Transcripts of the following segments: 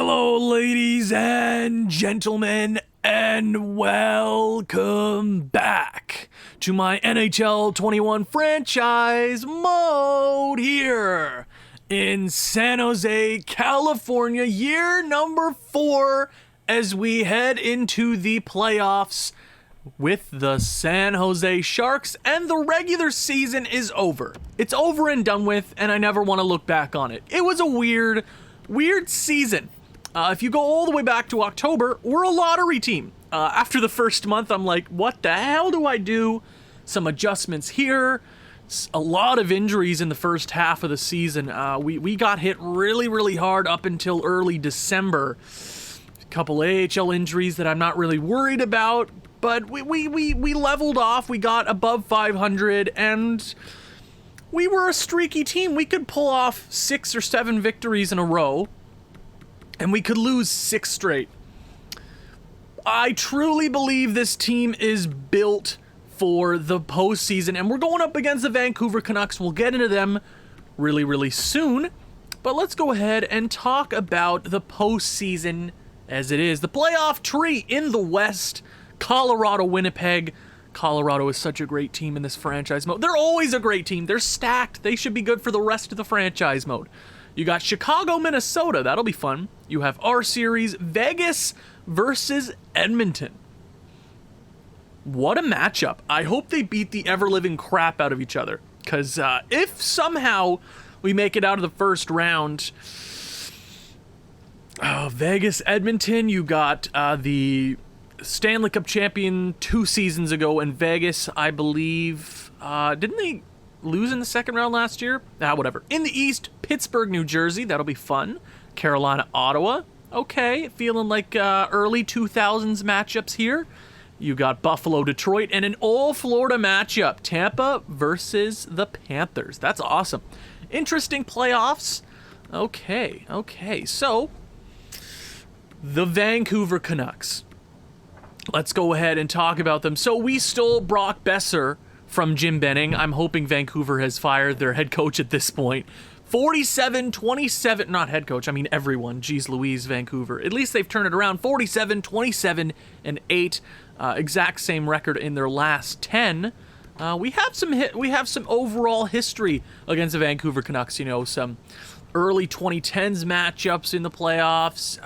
Hello, ladies and gentlemen, and welcome back to my NHL 21 franchise mode here in San Jose, California, year number 4 as we head into the playoffs with the San Jose Sharks, and the regular season is over. It's over and done with, and I never want to look back on it. It was a weird season. If you go all the way back to October, we're a lottery team. After the first month, I'm like, what the hell do I do? Some adjustments here. A lot of injuries in the first half of the season. We got hit really hard up until early December. A couple AHL injuries that I'm not really worried about, but we leveled off. We got above 500, and we were a streaky team. We could pull off 6 or 7 victories in a row, and we could lose 6 straight. I truly believe this team is built for the postseason, and we're going up against the Vancouver Canucks. We'll get into them really soon, but let's go ahead and talk about the postseason as it is. The playoff tree in the West, Colorado, Winnipeg. Colorado is such a great team in this franchise mode. They're always a great team. They're stacked. They should be good for the rest of the franchise mode. You got Chicago, Minnesota. That'll be fun. You have our series, Vegas versus Edmonton. What a matchup. I hope they beat the ever-living crap out of each other. Because if somehow we make it out of the first round, Vegas, Edmonton, you got the Stanley Cup champion 2 seasons ago in Vegas, I believe. Didn't they lose in the second round last year? Whatever. In the East, Pittsburgh, New Jersey. That'll be fun. Carolina, Ottawa. Okay, feeling like early 2000s matchups here. You got Buffalo, Detroit, and an all-Florida matchup. Tampa versus the Panthers. That's awesome. Interesting playoffs. Okay. So, the Vancouver Canucks. Let's go ahead and talk about them. So, we stole Brock Besser from Jim Benning. I'm hoping Vancouver has fired their head coach at this point. 47-27, not head coach, I mean everyone. Jeez Louise, Vancouver. At least they've turned it around. 47-27-8. Exact same record in their last 10. We have some overall history against the Vancouver Canucks. You know, some early 2010s matchups in the playoffs.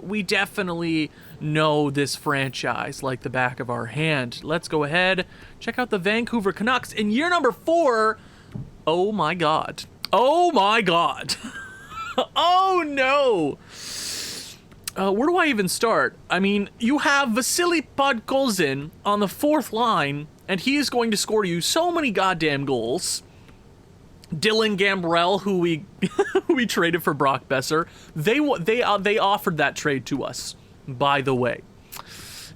We definitely know this franchise like the back of our hand. Let's go ahead, check out the Vancouver Canucks in year number 4. Oh my god. Oh no. Where do I even start? I mean, you have Vasily Podkolzin on the 4th line, and he is going to score you so many goddamn goals. Dylan Gambrell, who we traded for Brock Besser, they offered that trade to us, by the way.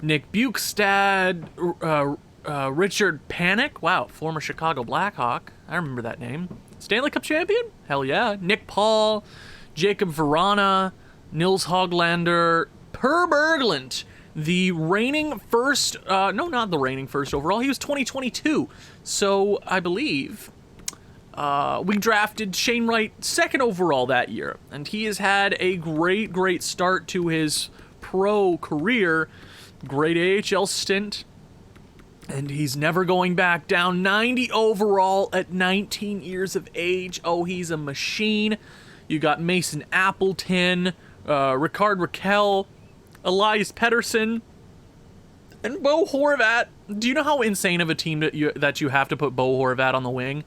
Nick Bukestad, Richard Panik, wow, former Chicago Blackhawk, I remember that name. Stanley Cup champion? Hell yeah. Nick Paul, Jacob Verana, Nils Hoglander, Per Berglund, the reigning first, not the reigning first overall, he was 2022. So, I believe, we drafted Shane Wright 2nd overall that year, and he has had a great start to his pro career, great AHL stint, and he's never going back down. 90 overall at 19 years of age. Oh, he's a machine. You got Mason Appleton, Ricard Raquel, Elias Pettersson, and Bo Horvat. Do you know how insane of a team that you have to put Bo Horvat on the wing?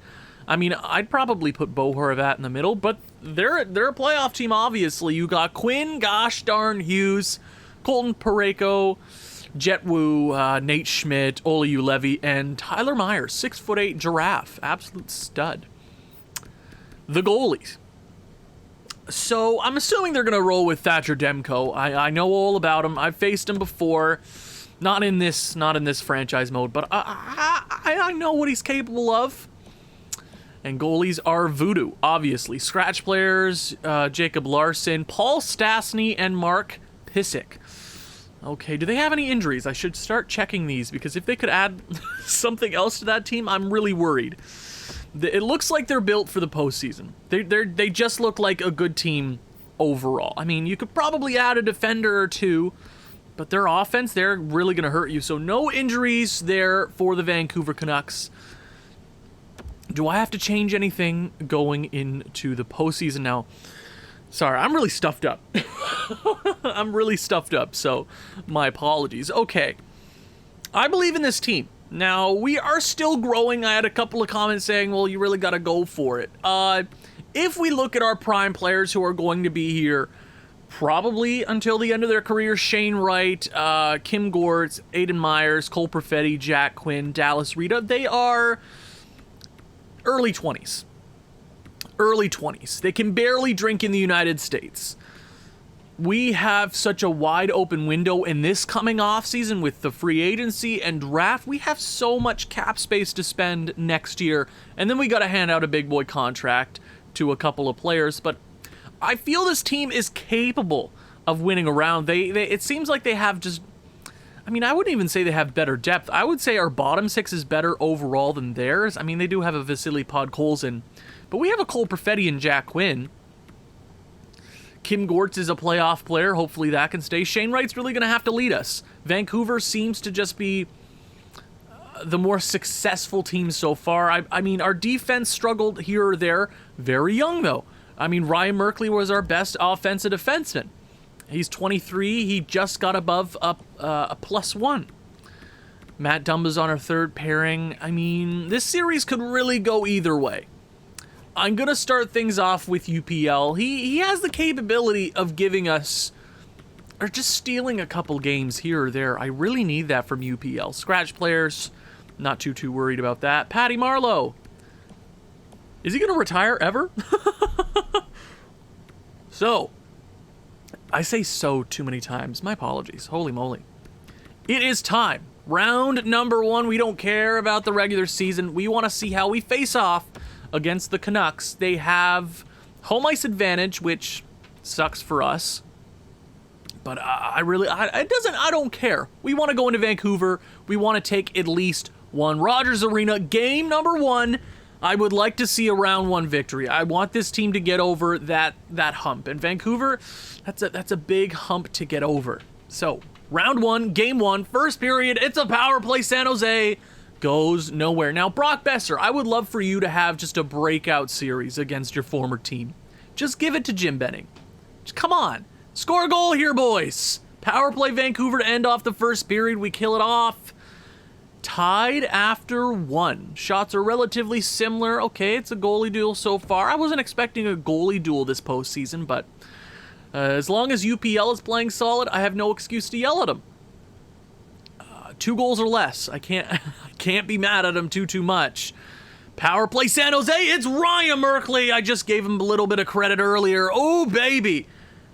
I mean, I'd probably put Bo Horvat in the middle, but they're a playoff team, obviously. You got Quinn gosh darn Hughes, Colton Parayko, Jet Wu, Nate Schmidt, Ole Levy, and Tyler Myers, 6'8" giraffe, absolute stud. The goalies. So I'm assuming they're gonna roll with Thatcher Demko. I know all about him. I've faced him before, not in this franchise mode, but I know what he's capable of. And goalies are voodoo, obviously. Scratch players, Jacob Larson, Paul Stastny, and Mark Pysyk. Okay, do they have any injuries? I should start checking these, because if they could add something else to that team, I'm really worried. It looks like they're built for the postseason. They just look like a good team overall. I mean, you could probably add a defender or two, but their offense, they're really going to hurt you. So no injuries there for the Vancouver Canucks. Do I have to change anything going into the postseason now? Sorry, I'm really stuffed up. I'm really stuffed up, so my apologies. Okay, I believe in this team. Now, we are still growing. I had a couple of comments saying, well, you really got to go for it. If we look at our prime players who are going to be here probably until the end of their career, Shane Wright, Kim Gortz, Aiden Myers, Cole Perfetti, Jack Quinn, Dallas Rita, they are early 20s. Early 20s. They can barely drink in the United States. We have such a wide open window in this coming off season with the free agency and draft. We have so much cap space to spend next year, and then we got to hand out a big boy contract to a couple of players. But I feel this team is capable of winning around. They it seems like they have just, I mean, I wouldn't even say they have better depth. I would say our bottom six is better overall than theirs. I mean, they do have a Vasily Podkolzin, but we have a Cole Perfetti and Jack Quinn. Kim Gortz is a playoff player. Hopefully that can stay. Shane Wright's really going to have to lead us. Vancouver seems to just be the more successful team so far. I mean, our defense struggled here or there. Very young, though. I mean, Ryan Merkley was our best offensive defenseman. He's 23. He just got above a +1. Matt Dumba's on our third pairing. I mean, this series could really go either way. I'm going to start things off with UPL. He has the capability of giving us, or just stealing a couple games here or there. I really need that from UPL. Scratch players, not too worried about that. Patty Marleau. Is he going to retire ever? So, I say so too many times. My apologies. Holy moly. It is time. Round number 1. We don't care about the regular season. We want to see how we face off against the Canucks. They have home ice advantage, which sucks for us. But I don't care. We want to go into Vancouver. We want to take at least one. Rogers Arena, game number 1. I would like to see a round 1 victory. I want this team to get over that hump. And Vancouver, that's a big hump to get over. So, round 1, game 1, first period. It's a power play. San Jose goes nowhere. Now, Brock Besser, I would love for you to have just a breakout series against your former team. Just give it to Jim Benning. Just, come on. Score a goal here, boys. Power play Vancouver to end off the first period. We kill it off. Tied after 1. Shots are relatively similar. Okay, it's a goalie duel so far. I wasn't expecting a goalie duel this postseason, but as long as UPL is playing solid, I have no excuse to yell at them. 2 goals or less. I can't be mad at them too much. Power play San Jose. It's Ryan Merkley. I just gave him a little bit of credit earlier. Oh, baby.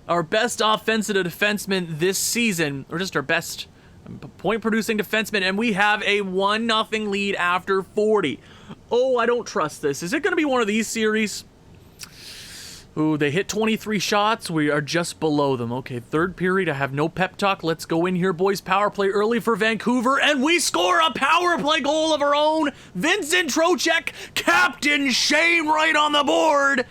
Our best offensive defenseman this season, or just our best point-producing defenseman, and we have a 1-0 lead after 40. Oh, I don't trust this. Is it going to be one of these series? Ooh, they hit 23 shots. We are just below them. Okay, third period. I have no pep talk. Let's go in here, boys. Power play early for Vancouver, and we score a power play goal of our own. Vincent Trocheck, Captain Shane Wright on the board.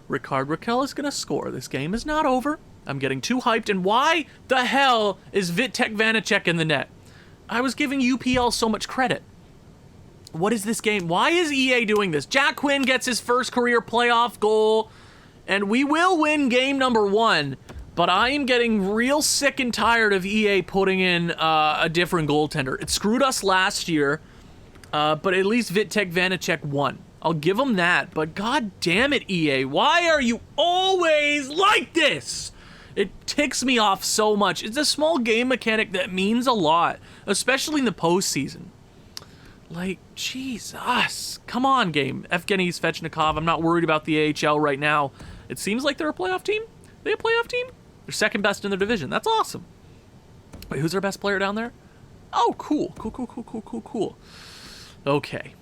Ricard Raquel is going to score. This game is not over. I'm getting too hyped, and why the hell is Vitek Vanacek in the net? I was giving UPL so much credit. What is this game? Why is EA doing this? Jack Quinn gets his first career playoff goal, and we will win game number 1, but I am getting real sick and tired of EA putting in a different goaltender. It screwed us last year, but at least Vitek Vanacek won. I'll give him that, but god damn it, EA. Why are you always like this? It ticks me off so much. It's a small game mechanic that means a lot, especially in the postseason. Like, Jesus. Come on, game. Evgeny Svechnikov, I'm not worried about the AHL right now. It seems like they're a playoff team. They a playoff team? They're second best in their division. That's awesome. Wait, who's our best player down there? Oh, cool. Cool. Okay.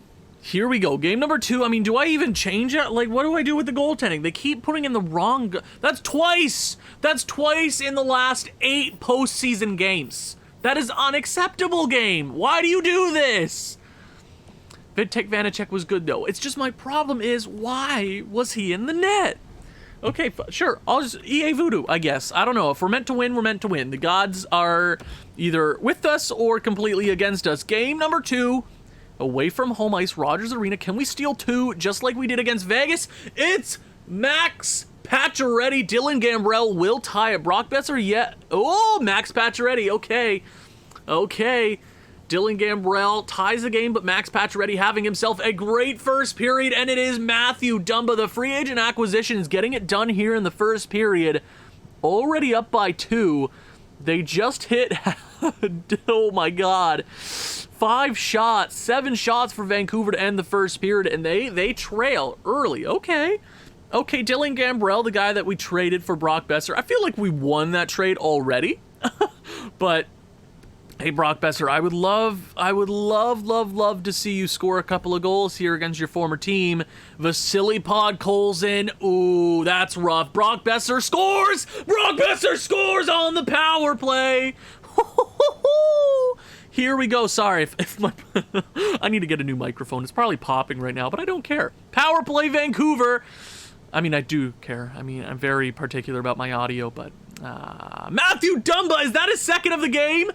Here we go. Game number 2. I mean, do I even change it? Like, what do I do with the goaltending? They keep putting in the wrong... That's twice! That's twice in the last 8 postseason games. That is unacceptable, game. Why do you do this? Vitek Vanacek was good, though. It's just my problem is, why was he in the net? Okay, sure. I'll just EA Voodoo, I guess. I don't know. If we're meant to win, we're meant to win. The gods are either with us or completely against us. Game number 2, away from home ice, Rogers Arena. Can we steal 2 just like we did against Vegas? It's Max Pacioretty. Dylan Gambrell will tie it. Brock Besser yet. Oh, Max Pacioretty. Okay. Okay. Dylan Gambrell ties the game, but Max Pacioretty having himself a great first period, and it is Matthew Dumba. The free agent acquisition is getting it done here in the first period. Already up by 2. They just hit, oh my God, 7 shots for Vancouver to end the first period, and they trail early. Okay, Dylan Gambrell, the guy that we traded for Brock Besser. I feel like we won that trade already, but hey, Brock Besser, I would love to see you score a couple of goals here against your former team. Vasily Podkolzin. Ooh, that's rough. Brock Besser scores! Brock Besser scores on the power play! Here we go. Sorry if my I need to get a new microphone. It's probably popping right now, but I don't care. Power play Vancouver. I mean, I do care. I mean, I'm very particular about my audio, but Matthew Dumba, is that his second of the game?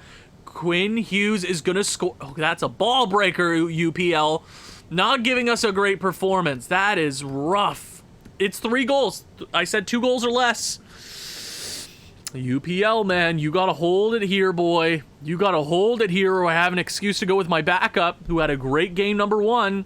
Quinn Hughes is going to score. Oh, that's a ball breaker, UPL. Not giving us a great performance. That is rough. It's 3 goals. I said 2 goals or less. UPL, man, you got to hold it here, boy. You got to hold it here, or I have an excuse to go with my backup, who had a great game number 1.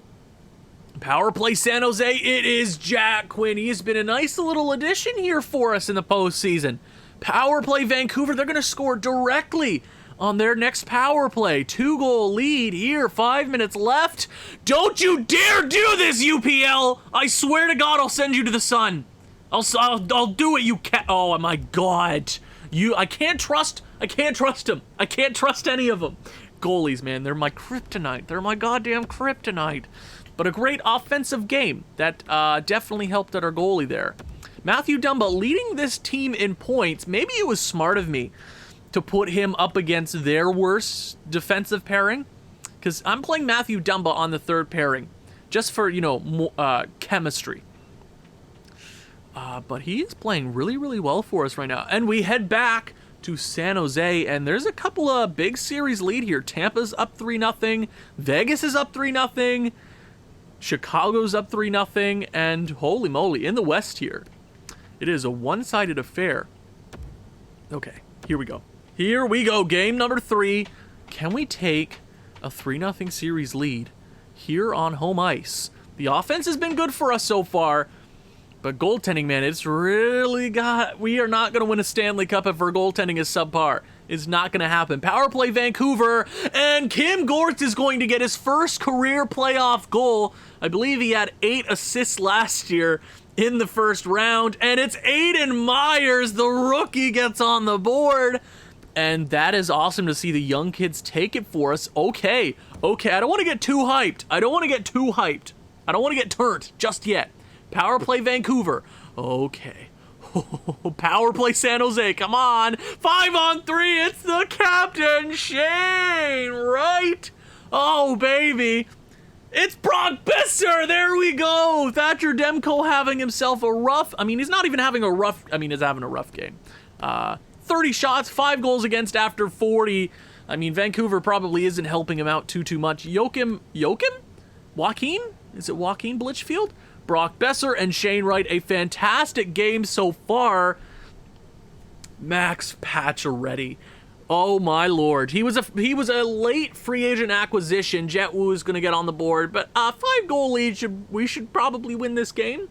Power play San Jose. It is Jack Quinn. He has been a nice little addition here for us in the postseason. Power play Vancouver. They're going to score directly on their next power play. 2-goal lead here, 5 minutes left. Don't you dare do this, UPL! I swear to God, I'll send you to the sun. I'll do it, you cat. Oh my God, I can't trust him. I can't trust any of them. Goalies, man, they're my kryptonite. They're my goddamn kryptonite. But a great offensive game that definitely helped at our goalie there. Matthew Dumba leading this team in points. Maybe it was smart of me to put him up against their worst defensive pairing, because I'm playing Matthew Dumba on the 3rd pairing, just for, chemistry. But he is playing really, really well for us right now. And we head back to San Jose, and there's a couple of big series lead here. Tampa's up 3-0, Vegas is up 3-0, Chicago's up 3-0, and holy moly, in the West here, it is a one-sided affair. Okay, here we go. Here we go, game number 3. Can we take a 3-0 series lead here on home ice? The offense has been good for us so far, but goaltending, man, it's really we are not going to win a Stanley Cup if our goaltending is subpar. It's not going to happen. Power play Vancouver, and Kim Gortz is going to get his first career playoff goal. I believe he had 8 assists last year in the first round, and it's Aiden Myers, the rookie, gets on the board. And that is awesome to see the young kids take it for us. Okay, I don't want to get too hyped. I don't want to get turned just yet. Power play Vancouver. Okay. Power play San Jose. Come on. 5-on-3. It's the captain, Shane Wright. Oh, baby. It's Brock Besser. There we go. Thatcher Demko having himself a rough... he's not even having a rough... he's having a rough game. 30 shots, 5 goals against after 40. Vancouver probably isn't helping him out too much. Joachim? Joaquin? Is it Joaquin Blitchfield? Brock Besser and Shane Wright, a fantastic game so far. Max Pacioretty. Oh my lord. He was a late free agent acquisition. Jet Wu is going to get on the board, but 5-goal lead, we should probably win this game.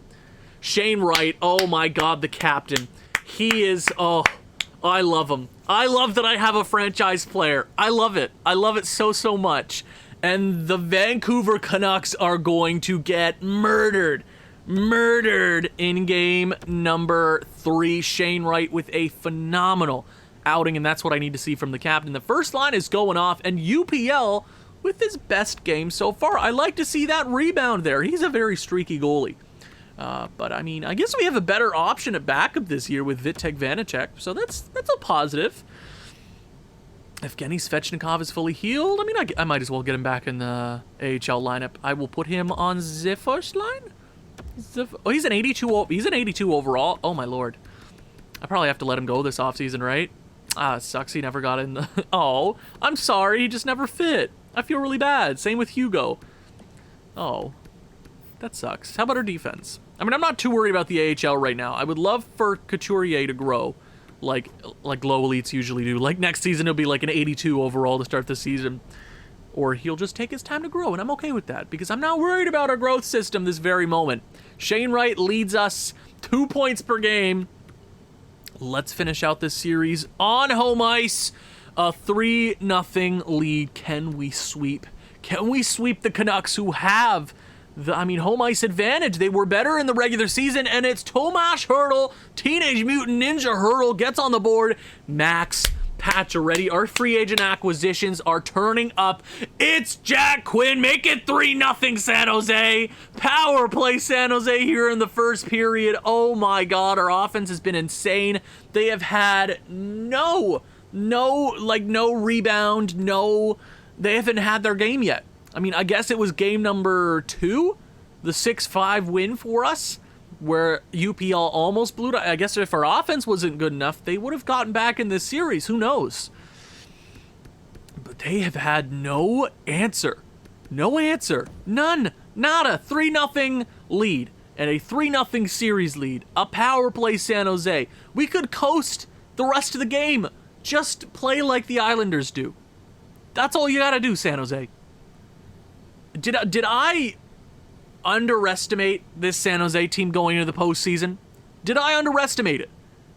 Shane Wright, oh my God, the captain. He is, I love him. I love that I have a franchise player. I love it. I love it so much. And the Vancouver Canucks are going to get murdered in game number 3. Shane Wright with a phenomenal outing, and that's what I need to see from the captain. The first line is going off, and UPL with his best game so far. I like to see that rebound there. He's a very streaky goalie. But I guess we have a better option at backup this year with Vitek Vanacek, so that's a positive. Evgeny Svechnikov is fully healed. I might as well get him back in the AHL lineup. I will put him on the first line. Oh, he's an 82. He's an 82 overall. Oh my lord. I probably have to let him go this offseason, right? Ah, it sucks he never got in the... Oh, I'm sorry. He just never fit. I feel really bad. Same with Hugo. Oh, that sucks. How about our defense? I mean, I'm not too worried about the AHL right now. I would love for Couturier to grow like low elites usually do. Like next season, it'll be like an 82 overall to start the season. Or he'll just take his time to grow, and I'm okay with that because I'm not worried about our growth system this very moment. Shane Wright leads us 2 points per game. Let's finish out this series on home ice. A 3-0 lead. Can we sweep? Can we sweep the Canucks, who have the, home ice advantage? They were better in the regular season, and it's Tomas Hertl, Teenage Mutant Ninja Hertl, gets on the board. Max Pacioretty. Our free agent acquisitions are turning up. It's Jack Quinn. Make it 3-0 San Jose. Power play San Jose here in the first period. Oh my god, our offense has been insane. They have had no rebound, they haven't had their game yet. I mean, I guess it was game number 2, the 6-5 win for us, where UPL almost blew it. I guess if our offense wasn't good enough, they would have gotten back in this series. Who knows? But they have had no answer. No answer. None. Nada. 3-0 lead. And a 3-0 series lead. A power play San Jose. We could coast the rest of the game. Just play like the Islanders do. That's all you gotta do, San Jose. Did I underestimate this San Jose team going into the postseason? Did I underestimate it?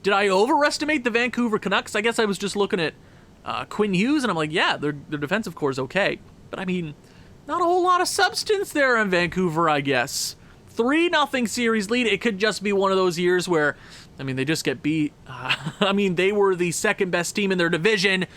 Did I overestimate the Vancouver Canucks? I guess I was just looking at Quinn Hughes, and I'm like, yeah, their defensive core is okay. But I mean, not a whole lot of substance there in Vancouver, I guess. 3-0 series lead. It could just be one of those years where, they just get beat. They were the second best team in their division.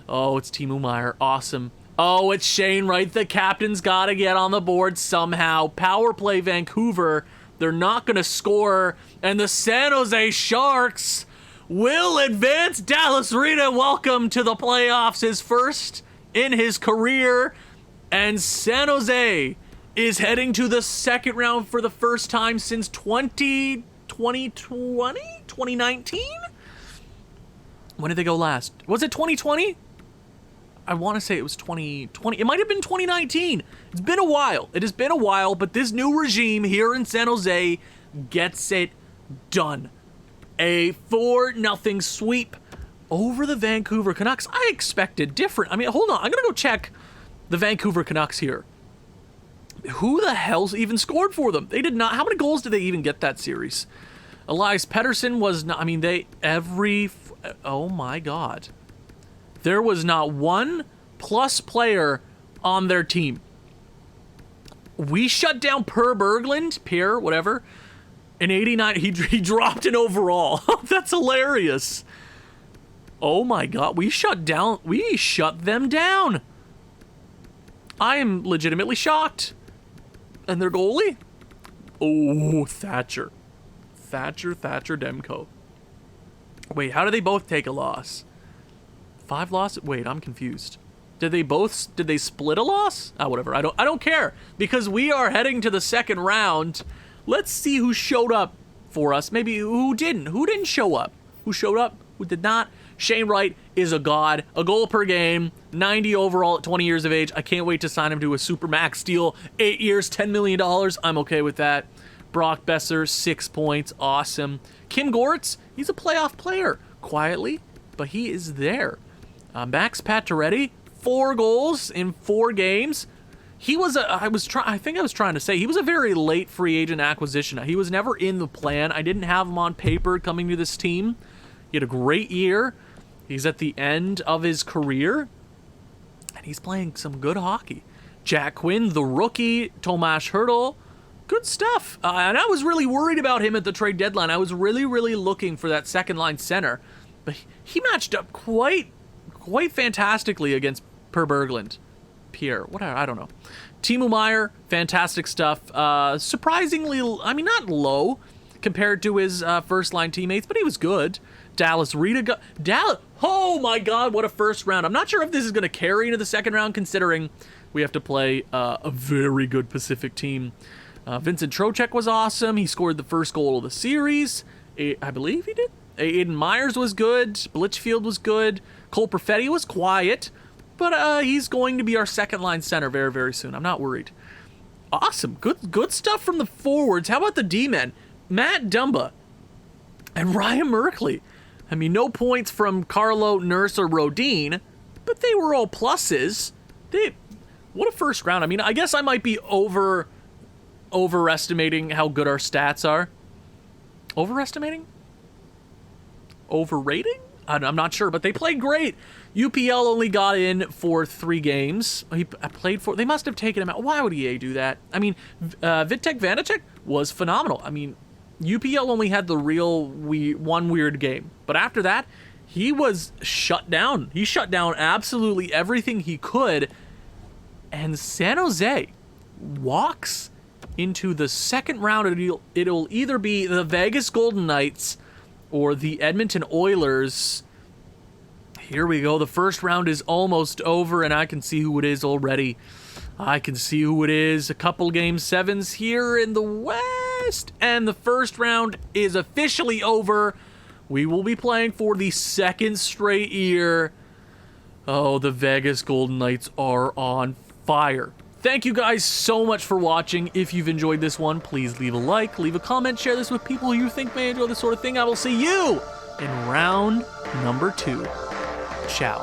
Oh, it's Timo Meier. Awesome. Oh, it's Shane Wright. The captain's got to get on the board somehow. Power play Vancouver. They're not going to score. And the San Jose Sharks will advance. Dallas Rita, welcome to the playoffs. His first in his career. And San Jose is heading to the second round for the first time since 2019? When did they go last? Was it 2020? I want to say it was 2020. It might have been 2019. It's been a while. It has been a while, but this new regime here in San Jose gets it done. A 4-0 sweep over the Vancouver Canucks. I expected different. Hold on. I'm going to go check the Vancouver Canucks here. Who the hell's even scored for them? They did not. How many goals did they even get that series? Elias Pettersson was not. Oh my god. There was not one plus player on their team. We shut down Pierre, whatever. In 89, he dropped an overall. That's hilarious. Oh my god, we shut them down. I am legitimately shocked. And their goalie? Oh, Thatcher Demko. Wait, how did they both take a loss? 5 losses? Wait, I'm confused. Did they split a loss? Whatever. I don't care, because we are heading to the second round. Let's see who showed up for us. Maybe who didn't. Who didn't show up? Who showed up? Who did not? Shane Wright is a god. A goal per game. 90 overall at 20 years of age. I can't wait to sign him to a Supermax deal. 8 years, $10 million. I'm okay with that. Brock Besser, 6 points. Awesome. Kim Gortz, he's a playoff player. Quietly, but he is there. Max Pacioretty, 4 goals in 4 games. He was I think I was trying to say he was a very late free agent acquisition. He was never in the plan. I didn't have him on paper coming to this team. He had a great year. He's at the end of his career, and he's playing some good hockey. Jack Quinn, the rookie, Tomas Hertl, good stuff. And I was really worried about him at the trade deadline. I was really, really looking for that second line center, but he matched up quite fantastically against Pierre, whatever, I don't know. Timo Meier, fantastic stuff. Surprisingly, not low compared to his first line teammates, but he was good. Dallas Rita, oh my god, what a first round. I'm not sure if this is going to carry into the second round, considering we have to play a very good Pacific team. Vincent Trocheck was awesome. He scored the first goal of the series. I believe he did. Aiden Myers was good. Blitchfield was good. Cole Perfetti was quiet. But he's going to be our second-line center very, very soon. I'm not worried. Awesome. Good stuff from the forwards. How about the D-men? Matt Dumba and Ryan Merkley. I mean, no points from Carlo, Nurse, or Rodin, but they were all pluses. What a first round. I mean, I guess I might be overestimating how good our stats are. Overestimating? Overrating? I'm not sure, but they played great. UPL only got in for 3 games. They must have taken him out. Why would EA do that? I mean, Vitek Vanacek was phenomenal. I mean, UPL only had the one weird game. But after that, he was shut down. He shut down absolutely everything he could. And San Jose walks into the second round. It'll either be the Vegas Golden Knights or the Edmonton Oilers. Here we go. The first round is almost over, and I can see who it is already. I can see who it is. A couple game 7s here in the West, and the first round is officially over. We will be playing for the second straight year. Oh, the Vegas Golden Knights are on fire. Thank you guys so much for watching. If you've enjoyed this one, please leave a like, leave a comment, share this with people you think may enjoy this sort of thing. I will see you in round number 2. Ciao.